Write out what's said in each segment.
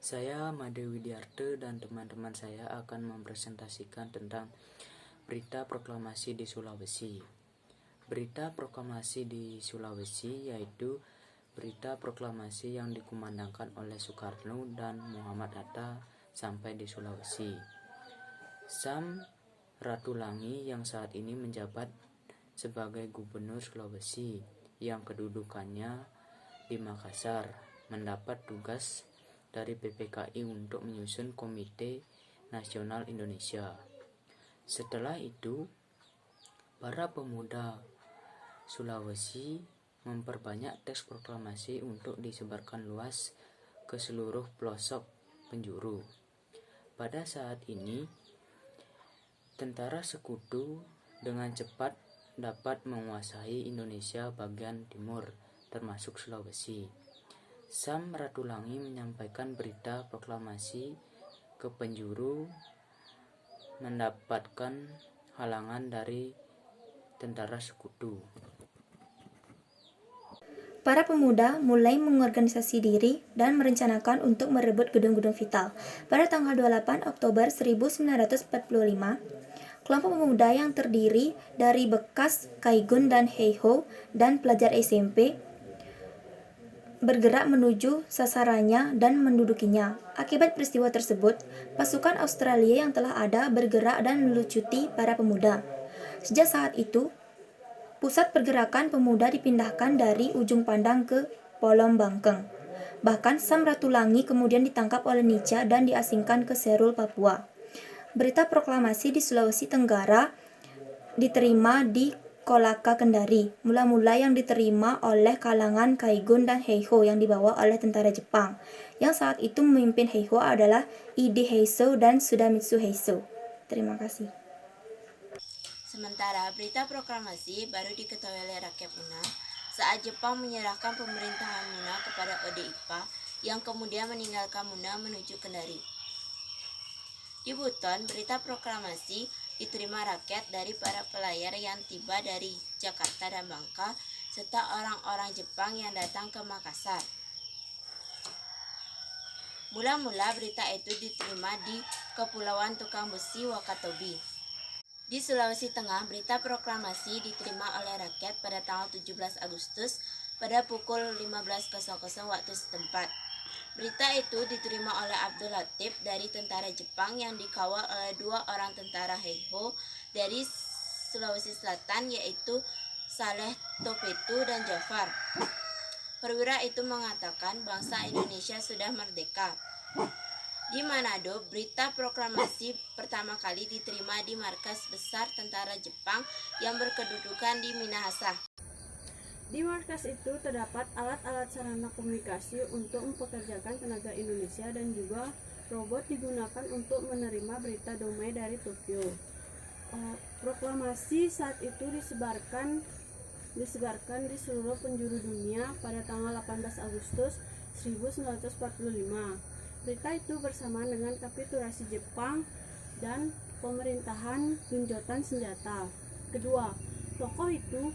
Saya Made Widiarte dan teman-teman saya akan mempresentasikan tentang berita proklamasi di Sulawesi. Berita proklamasi di Sulawesi yaitu berita proklamasi yang dikumandangkan oleh Soekarno dan Muhammad Hatta sampai di Sulawesi. Sam Ratulangi yang saat ini menjabat sebagai Gubernur Sulawesi yang kedudukannya di Makassar mendapat tugas dari PPKI untuk menyusun Komite Nasional Indonesia. Setelah itu, para pemuda Sulawesi memperbanyak teks proklamasi untuk disebarkan luas ke seluruh pelosok penjuru. Pada saat ini, tentara sekutu dengan cepat dapat menguasai Indonesia bagian timur, termasuk Sulawesi. Sam Ratulangi menyampaikan berita proklamasi ke penjuru mendapatkan halangan dari tentara sekutu. Para pemuda mulai mengorganisasi diri dan merencanakan untuk merebut gedung-gedung vital. Pada tanggal 28 Oktober 1945, kelompok pemuda yang terdiri dari bekas Kaigun dan Heiho dan pelajar SMP bergerak menuju sasarannya dan mendudukinya. Akibat peristiwa tersebut, pasukan Australia yang telah ada bergerak dan melucuti para pemuda. Sejak saat itu, pusat pergerakan pemuda dipindahkan dari Ujung Pandang ke Polom Bangkeng. Bahkan Sam Ratulangi kemudian ditangkap oleh Nica dan diasingkan ke Serul, Papua. Berita proklamasi di Sulawesi Tenggara diterima di Kolaka, Kendari. Mula-mula yang diterima oleh kalangan Kaigun dan Heiho yang dibawa oleh tentara Jepang. Yang saat itu memimpin Heiho adalah Ide Heiso dan Sudamitsu Heiso. Terima kasih. Sementara berita proklamasi baru diketahui oleh rakyat Muna saat Jepang menyerahkan pemerintahan Muna kepada Ode Ippa yang kemudian meninggalkan Muna menuju Kendari. Di Buton, berita proklamasi diterima rakyat dari para pelayar yang tiba dari Jakarta dan Bangka serta orang-orang Jepang yang datang ke Makassar. Mula-mula berita itu diterima di Kepulauan Tukang Besi Wakatobi. Di Sulawesi Tengah, berita proklamasi diterima oleh rakyat pada tanggal 17 Agustus pada pukul 15.00 waktu setempat. Berita itu diterima oleh Abdul Latif dari tentara Jepang yang dikawal oleh 2 orang tentara Heiho dari Sulawesi Selatan, yaitu Saleh Topetu dan Jafar. Perwira itu mengatakan bangsa Indonesia sudah merdeka. Di Manado, berita proklamasi pertama kali diterima di markas besar tentara Jepang yang berkedudukan di Minahasa. Di markas itu terdapat alat-alat sarana komunikasi untuk mempekerjakan tenaga Indonesia dan juga robot digunakan untuk menerima berita damai dari Tokyo. Proklamasi saat itu disebarkan di seluruh penjuru dunia pada tanggal 18 Agustus 1945. Berita itu bersamaan dengan kapitulasi Jepang dan pemerintahan genjotan senjata. Kedua, tokoh itu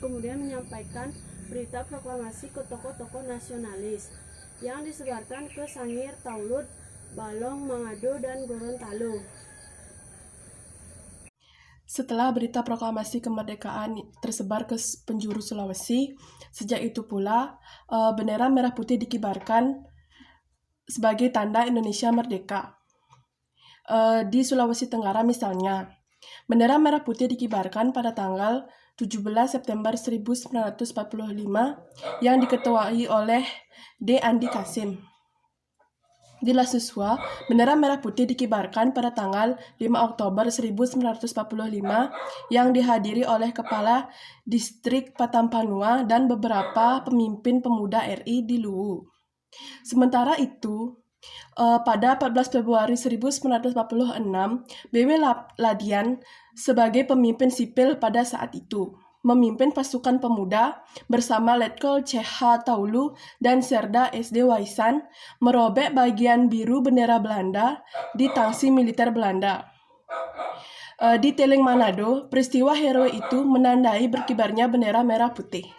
kemudian menyampaikan berita proklamasi ke tokoh-tokoh nasionalis yang disebarkan ke Sangir, Taulud, Balong, Manado, dan Gorontalo. Setelah berita proklamasi kemerdekaan tersebar ke penjuru Sulawesi, sejak itu pula bendera merah putih dikibarkan sebagai tanda Indonesia merdeka. Di Sulawesi Tenggara misalnya, bendera merah putih dikibarkan pada tanggal 17 September 1945 yang diketuai oleh D. Andi Kasim. Di La Susua, bendera merah putih dikibarkan pada tanggal 5 Oktober 1945 yang dihadiri oleh Kepala Distrik Patampanua dan beberapa pemimpin pemuda RI di Luwu. Sementara itu, pada 14 Februari 1946, B.W. Ladian sebagai pemimpin sipil pada saat itu memimpin pasukan pemuda bersama Letkol C.H. Taulu dan Serda S.D. Waisan merobek bagian biru bendera Belanda di tangsi militer Belanda. Di Teleng Manado, peristiwa heroik itu menandai berkibarnya bendera merah putih.